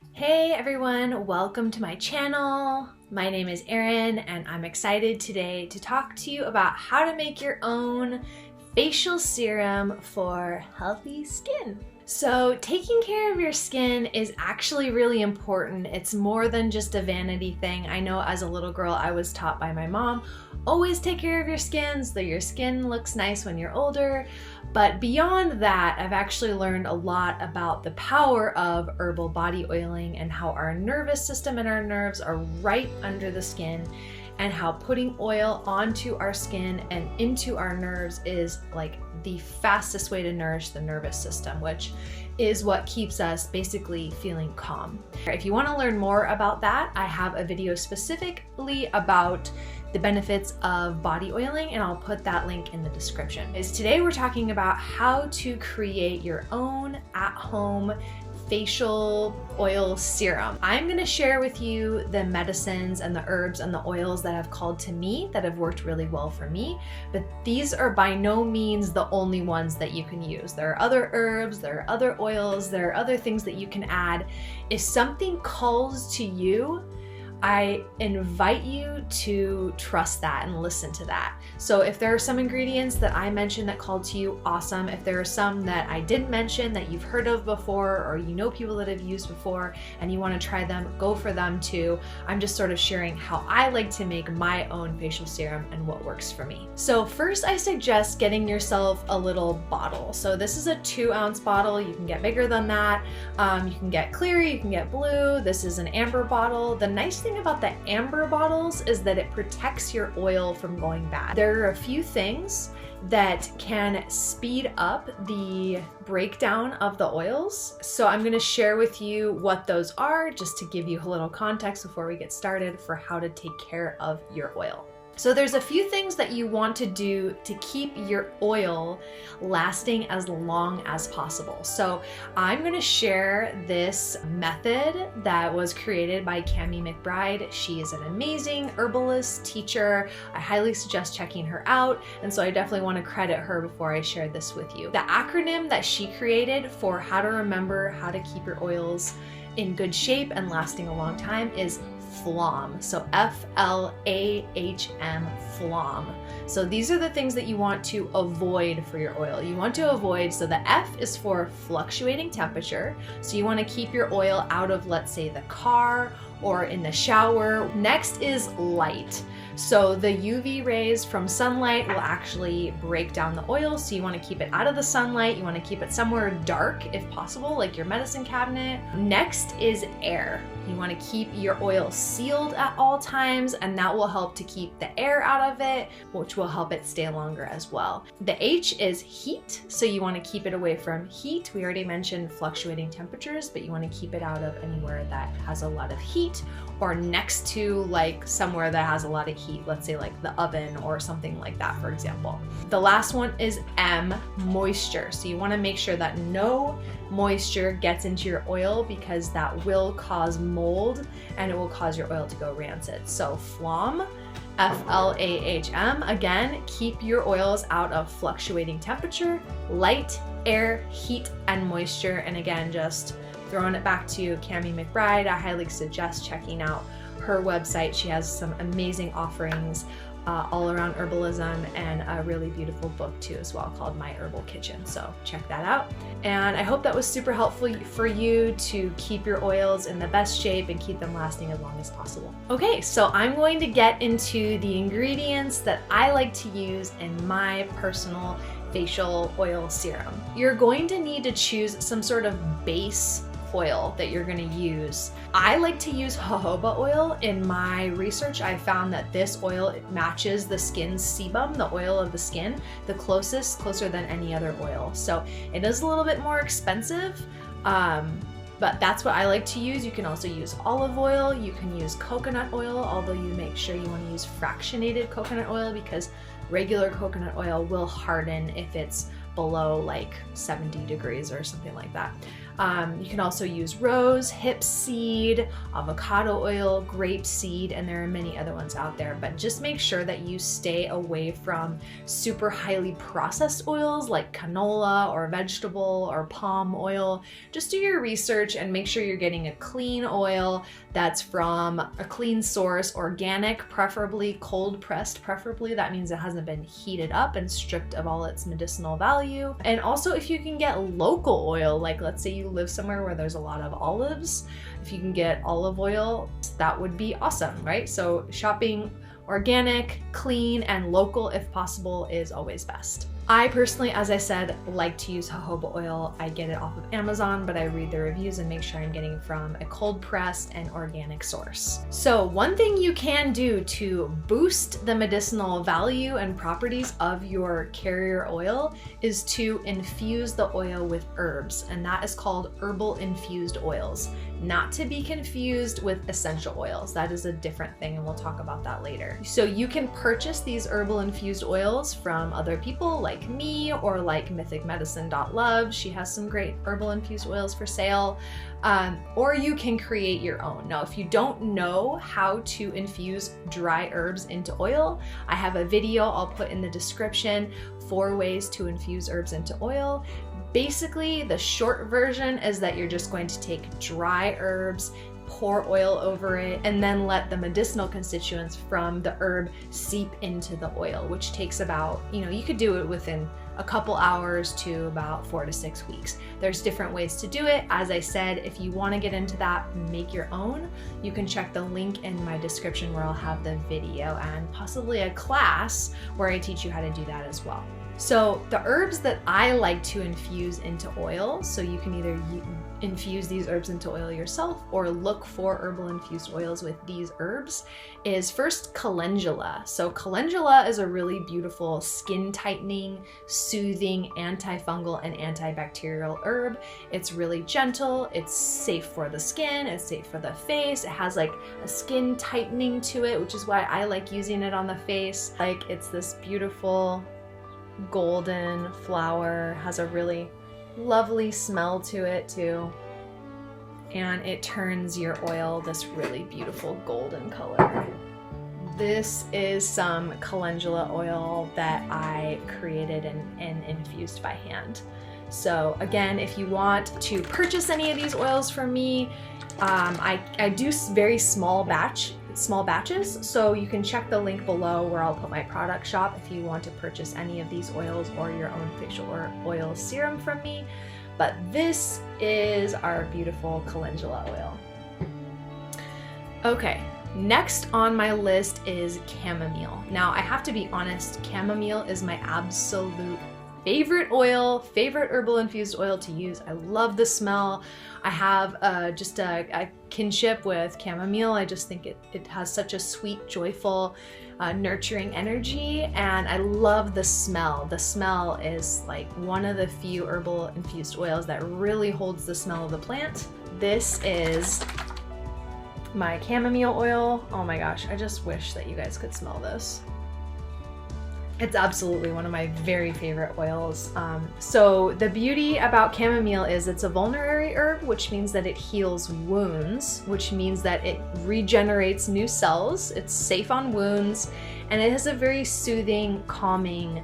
Hey everyone, welcome to my channel. My name is Erin and I'm excited today to talk to you about how to make your own facial serum for healthy skin. So taking care of your skin is actually really important. It's more than just a vanity thing. I know as a little girl I was taught by my mom, always take care of your skin so that your skin looks nice when you're older. But beyond that, I've actually learned a lot about the power of herbal body oiling and how our nervous system and our nerves are right under the skin, and how putting oil onto our skin and into our nerves is like the fastest way to nourish the nervous system, which is what keeps us basically feeling calm. If you want to learn more about that, I have a video specifically about the benefits of body oiling, and I'll put that link in the description. Today we're talking about how to create your own at-home facial oil serum. I'm gonna share with you the medicines and the herbs and the oils that have called to me, that have worked really well for me, but these are by no means the only ones that you can use. There are other herbs, there are other oils, there are other things that you can add. If something calls to you, I invite you to trust that and listen to that. So if there are some ingredients that I mentioned that called to you, awesome. If there are some that I didn't mention that you've heard of before, or you know people that have used before and you want to try them, go for them too. I'm just sort of sharing how I like to make my own facial serum and what works for me. So first I suggest getting yourself a little bottle. So this is a 2-ounce bottle. You can get bigger than that. You can get clear, you can get blue. This is an amber bottle. The nice thing about the amber bottles is that it protects your oil from going bad. There are a few things that can speed up the breakdown of the oils. So I'm going to share with you what those are, just to give you a little context before we get started for how to take care of your oil. So there's a few things that you want to do to keep your oil lasting as long as possible. So I'm going to share this method that was created by Cami McBride. She is an amazing herbalist teacher. I highly suggest checking her out. And so I definitely want to credit her before I share this with you. The acronym that she created for how to remember how to keep your oils in good shape and lasting a long time is FLAM. So F-L-A-H-M, FLAM. So these are the things that you want to avoid for your oil. You want to avoid, so the F is for fluctuating temperature. So you want to keep your oil out of, let's say, the car or in the shower. Next is light. So the UV rays from sunlight will actually break down the oil. So you want to keep it out of the sunlight. You want to keep it somewhere dark if possible, like your medicine cabinet. Next is air. You want to keep your oil sealed at all times, and that will help to keep the air out of it, which will help it stay longer as well. The H is heat. So you want to keep it away from heat. We already mentioned fluctuating temperatures, but you want to keep it out of anywhere that has a lot of heat, or next to like somewhere that has a lot of heat, let's say like the oven or something like that, for example. The last one is M, moisture. So you want to make sure that no moisture gets into your oil, because that will cause mold and it will cause your oil to go rancid. So FLAM, F-L-A-H-M, again, keep your oils out of fluctuating temperature, light, air, heat, and moisture. And again, just throwing it back to Cami McBride, I highly suggest checking out her website. She has some amazing offerings all around herbalism, and a really beautiful book too as well called My Herbal Kitchen. So check that out. And I hope that was super helpful for you to keep your oils in the best shape and keep them lasting as long as possible. Okay, so I'm going to get into the ingredients that I like to use in my personal facial oil serum. You're going to need to choose some sort of base oil that you're going to use. I like to use jojoba oil. In my research, I found that this oil, it matches the skin's sebum, the oil of the skin, closer than any other oil. So it is a little bit more expensive, but that's what I like to use. You can also use olive oil. You can use coconut oil, although you make sure you want to use fractionated coconut oil, because regular coconut oil will harden if it's below like 70 degrees or something like that. You can also use rose, hip seed, avocado oil, grape seed, and there are many other ones out there, but just make sure that you stay away from super highly processed oils like canola or vegetable or palm oil. Just do your research and make sure you're getting a clean oil that's from a clean source, organic, preferably cold pressed, preferably. That means it hasn't been heated up and stripped of all its medicinal value. And also if you can get local oil, like let's say you live somewhere where there's a lot of olives, if you can get olive oil, that would be awesome, right? So shopping organic, clean, and local if possible is always best. I personally, as I said, like to use jojoba oil. I get it off of Amazon, but I read the reviews and make sure I'm getting it from a cold pressed and organic source. So one thing you can do to boost the medicinal value and properties of your carrier oil is to infuse the oil with herbs, and that is called herbal infused oils. Not to be confused with essential oils. That is a different thing, and we'll talk about that later. So you can purchase these herbal infused oils from other people like me or like mythicmedicine.love. She has some great herbal infused oils for sale. Or you can create your own. Now, if you don't know how to infuse dry herbs into oil, I have a video I'll put in the description, 4 ways to infuse herbs into oil. Basically, the short version is that you're just going to take dry herbs, pour oil over it, and then let the medicinal constituents from the herb seep into the oil, which takes about, you could do it within a couple hours to about 4 to 6 weeks. There's different ways to do it. As I said, if you want to get into that, make your own. You can check the link in my description where I'll have the video and possibly a class where I teach you how to do that as well. So the herbs that I like to infuse into oil, so you can either infuse these herbs into oil yourself or look for herbal infused oils with these herbs, is first calendula. So calendula is a really beautiful skin tightening, soothing, antifungal and antibacterial herb. It's really gentle, it's safe for the skin, it's safe for the face, it has like a skin tightening to it, which is why I like using it on the face. Like, it's this beautiful golden flower, has a really lovely smell to it too, and it turns your oil this really beautiful golden color. This is some calendula oil that I created and infused by hand. So again, if you want to purchase any of these oils from me, I do very small batches, so you can check the link below where I'll put my product shop if you want to purchase any of these oils or your own facial oil serum from me. But this is our beautiful calendula oil. Okay, next on my list is chamomile. Now, I have to be honest, chamomile is my absolute favorite herbal infused oil to use. I love the smell. I have just a kinship with chamomile. I just think it has such a sweet, joyful, nurturing energy, and I love the smell. The smell is like one of the few herbal infused oils that really holds the smell of the plant. This is my chamomile oil. Oh my gosh, I just wish that you guys could smell this. It's absolutely one of my very favorite oils. So the beauty about chamomile is it's a vulnerary herb, which means that it heals wounds, which means that it regenerates new cells. It's safe on wounds, and it has a very soothing, calming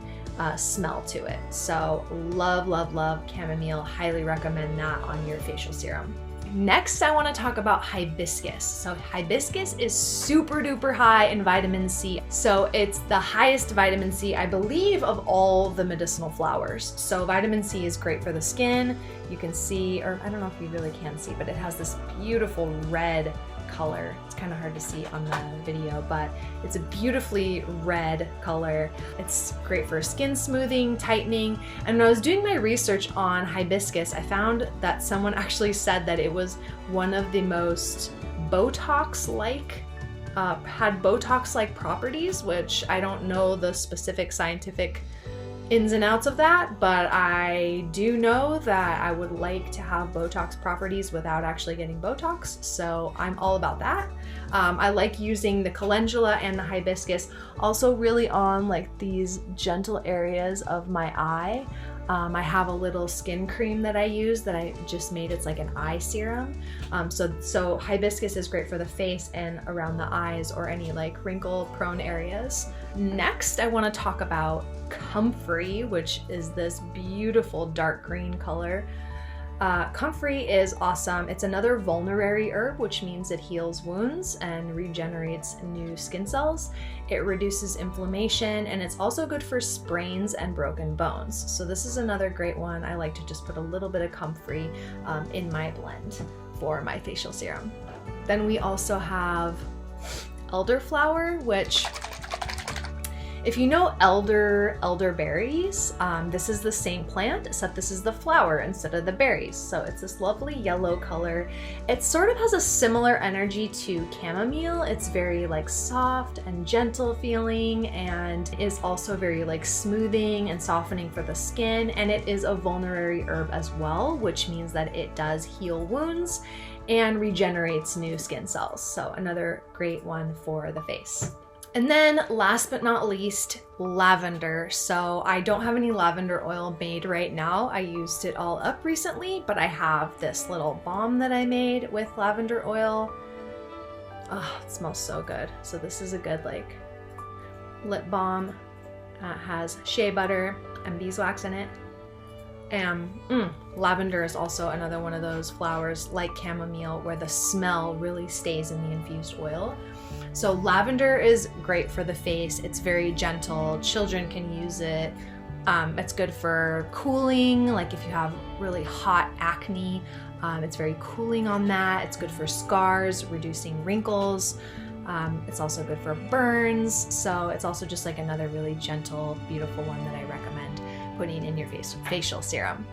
smell to it. So love, love, love chamomile. Highly recommend that on your facial serum. Next, I want to talk about hibiscus. So hibiscus is super duper high in vitamin C. So it's the highest vitamin C, I believe, of all the medicinal flowers. So vitamin C is great for the skin. You can see, or I don't know if you really can see, but it has this beautiful red color. It's kind of hard to see on the video, but it's a beautifully red color. It's great for skin smoothing, tightening. And when I was doing my research on hibiscus, I found that someone actually said that it was one of the most Botox-like, had Botox-like properties, which I don't know the specific scientific ins and outs of that, but I do know that I would like to have Botox properties without actually getting Botox, so I'm all about that. I like using the calendula and the hibiscus also really on like these gentle areas of my eye. I have a little skin cream that I use that I just made. It's like an eye serum. So hibiscus is great for the face and around the eyes or any like wrinkle prone areas. Next, I want to talk about comfrey, which is this beautiful dark green color. Comfrey is awesome. It's another vulnerary herb, which means it heals wounds and regenerates new skin cells. It reduces inflammation, and it's also good for sprains and broken bones. So this is another great one. I like to just put a little bit of comfrey in my blend for my facial serum. Then we also have elderflower, which, if you know elderberries, this is the same plant, except this is the flower instead of the berries. So it's this lovely yellow color. It sort of has a similar energy to chamomile. It's very like soft and gentle feeling, and is also very like smoothing and softening for the skin. And it is a vulnerary herb as well, which means that it does heal wounds and regenerates new skin cells. So another great one for the face. And then last but not least, lavender. So I don't have any lavender oil made right now. I used it all up recently, but I have this little balm that I made with lavender oil. Oh, it smells so good. So this is a good like lip balm. It has shea butter and beeswax in it. And lavender is also another one of those flowers like chamomile where the smell really stays in the infused oil. So lavender is great for the face. It's very gentle. Children can use it. It's good for cooling, like if you have really hot acne, it's very cooling on that. It's good for scars, reducing wrinkles. It's also good for burns. So it's also just like another really gentle, beautiful one that I recommend putting in your facial serum.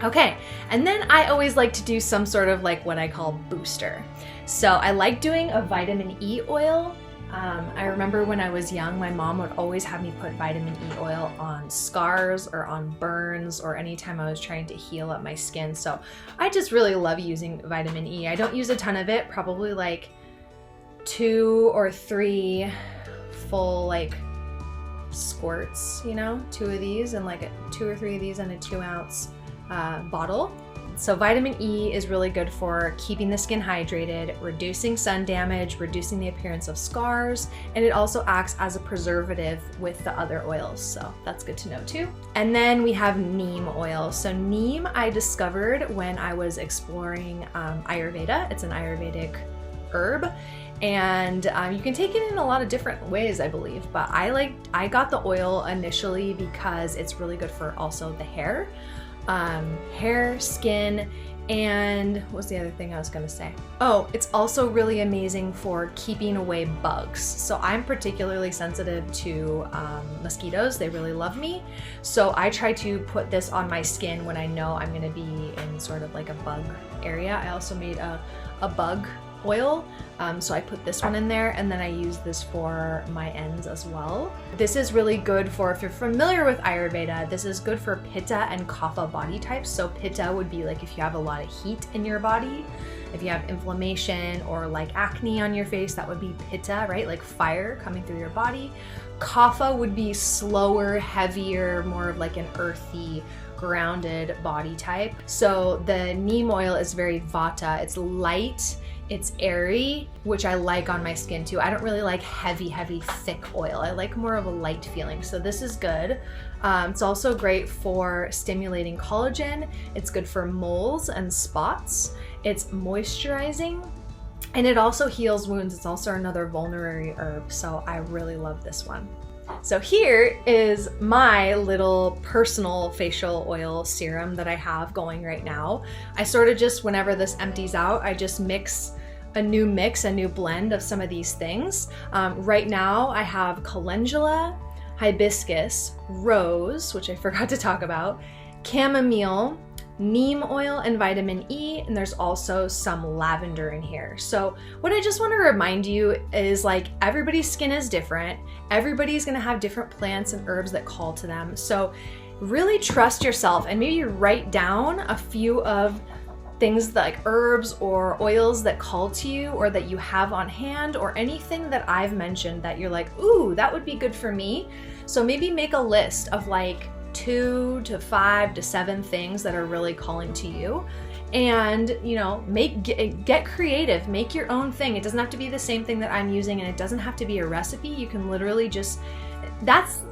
Okay, and then I always like to do some sort of like what I call booster. So I like doing a vitamin E oil. I remember when I was young, my mom would always have me put vitamin E oil on scars or on burns or anytime I was trying to heal up my skin. So I just really love using vitamin E. I don't use a ton of it, probably like 2 or 3 full like squirts, you know, 2 of these and like 2 or 3 of these in a 2-ounce bottle. So vitamin E is really good for keeping the skin hydrated, reducing sun damage, reducing the appearance of scars, and it also acts as a preservative with the other oils. So that's good to know too. And then we have neem oil. So neem I discovered when I was exploring Ayurveda. It's an Ayurvedic herb. And you can take it in a lot of different ways, I believe, but I got the oil initially because it's really good for also the hair, skin, and what was the other thing I was gonna say? Oh, it's also really amazing for keeping away bugs. So I'm particularly sensitive to mosquitoes. They really love me. So I try to put this on my skin when I know I'm gonna be in sort of like a bug area. I also made a bug oil. So I put this one in there, and then I use this for my ends as well. This is really good for, if you're familiar with Ayurveda, this is good for Pitta and Kapha body types. So Pitta would be like if you have a lot of heat in your body, if you have inflammation or like acne on your face, that would be Pitta, right? Like fire coming through your body. Kapha would be slower, heavier, more of like an earthy, grounded body type. So the neem oil is very Vata. It's light, it's airy, which I like on my skin too. I don't really like heavy, thick oil. I like more of a light feeling. So this is good. It's also great for stimulating collagen. It's good for moles and spots. It's moisturizing, and it also heals wounds. It's also another vulnerary herb. So I really love this one. So here is my little personal facial oil serum that I have going right now. I sort of just, whenever this empties out, I just mix a new blend of some of these things. Right now I have calendula, hibiscus, rose, which I forgot to talk about, chamomile, neem oil, and vitamin E, and there's also some lavender in here. So what I just want to remind you is like everybody's skin is different. Everybody's going to have different plants and herbs that call to them. So really trust yourself and maybe write down a few of things like herbs or oils that call to you or that you have on hand, or anything that I've mentioned that you're like, ooh, that would be good for me. So maybe make a list of like 2 to 5 to 7 things that are really calling to you. And, you know, get creative, make your own thing. It doesn't have to be the same thing that I'm using, and it doesn't have to be a recipe. You can literally just, that's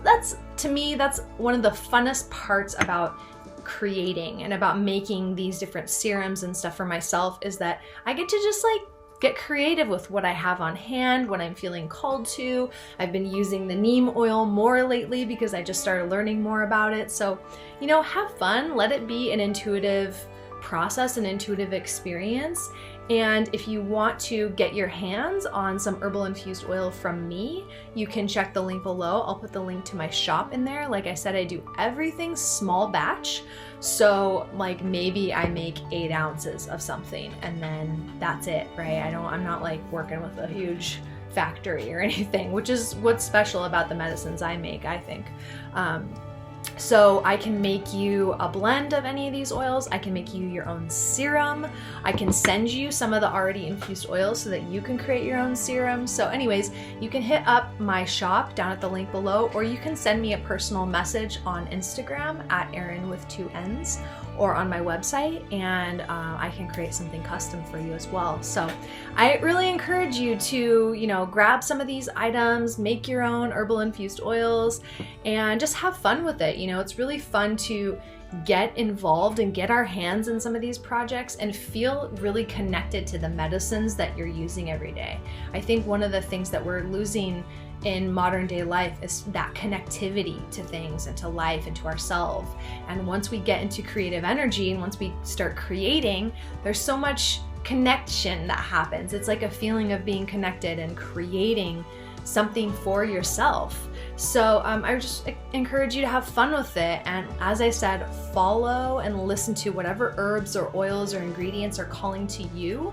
to me, that's one of the funnest parts about creating and about making these different serums and stuff for myself, is that I get to just like get creative with what I have on hand, what I'm feeling called to. I've been using the neem oil more lately because I just started learning more about it. So, you know, have fun, let it be an intuitive process, an intuitive experience. And if you want to get your hands on some herbal infused oil from me, you can check the link below. I'll put the link to my shop in there. Like I said, I do everything small batch. So like maybe I make 8 ounces of something and then that's it, right? I'm not like working with a huge factory or anything, which is what's special about the medicines I make, I think. So I can make you a blend of any of these oils. I can make you your own serum. I can send you some of the already infused oils so that you can create your own serum. So anyways, you can hit up my shop down at the link below, or you can send me a personal message on Instagram at Erin with 2 N's, or on my website, and I can create something custom for you as well. So I really encourage you to, you know, grab some of these items, make your own herbal infused oils, and just have fun with it. You know, it's really fun to get involved and get our hands in some of these projects and feel really connected to the medicines that you're using every day. I think one of the things that we're losing in modern day life is that connectivity to things and to life and to ourselves. And once we get into creative energy and once we start creating, there's so much connection that happens. It's like a feeling of being connected and creating something for yourself. So I just encourage you to have fun with it. And as I said, follow and listen to whatever herbs or oils or ingredients are calling to you.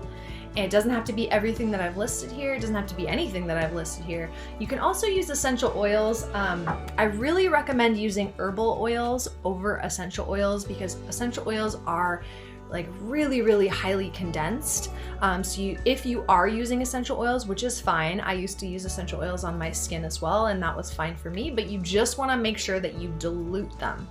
And it doesn't have to be everything that I've listed here. It doesn't have to be anything that I've listed here. You can also use essential oils. I really recommend using herbal oils over essential oils because essential oils are like really, really highly condensed. So if you are using essential oils, which is fine, I used to use essential oils on my skin as well, and that was fine for me, but you just wanna make sure that you dilute them.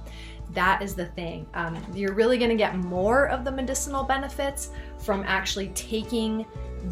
That is the thing. You're really gonna get more of the medicinal benefits from actually taking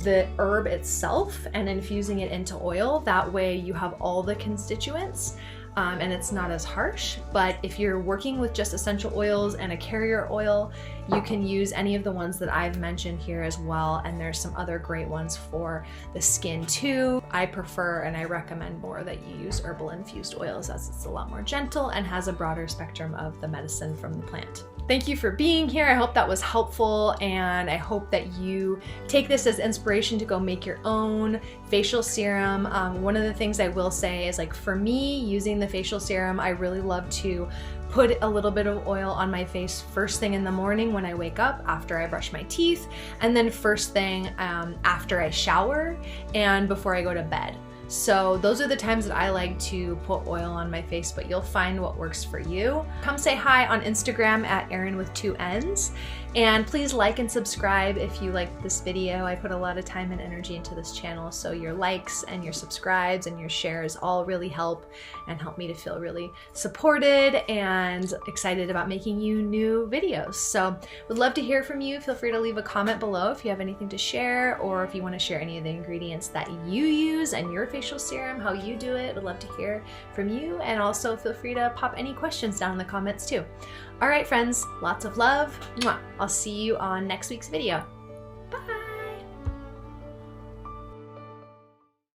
the herb itself and infusing it into oil. That way you have all the constituents. And it's not as harsh. But if you're working with just essential oils and a carrier oil, you can use any of the ones that I've mentioned here as well. And there's some other great ones for the skin too. I prefer and I recommend more that you use herbal infused oils, as it's a lot more gentle and has a broader spectrum of the medicine from the plant. Thank you for being here. I hope that was helpful, and I hope that you take this as inspiration to go make your own facial serum. One of the things I will say is, like, for me, using the facial serum, I really love to put a little bit of oil on my face first thing in the morning when I wake up, after I brush my teeth, and then first thing after I shower and before I go to bed. So those are the times that I like to put oil on my face, but you'll find what works for you. Come say hi on Instagram at Erin with 2 N's. And please like and subscribe if you liked this video. I put a lot of time and energy into this channel, so your likes and your subscribes and your shares all really help and help me to feel really supported and excited about making you new videos. So would love to hear from you. Feel free to leave a comment below if you have anything to share, or if you want to share any of the ingredients that you use and your facial serum, how you do it. Would love to hear from you. And also feel free to pop any questions down in the comments too. All right, friends, lots of love. Mwah. I'll see you on next week's video.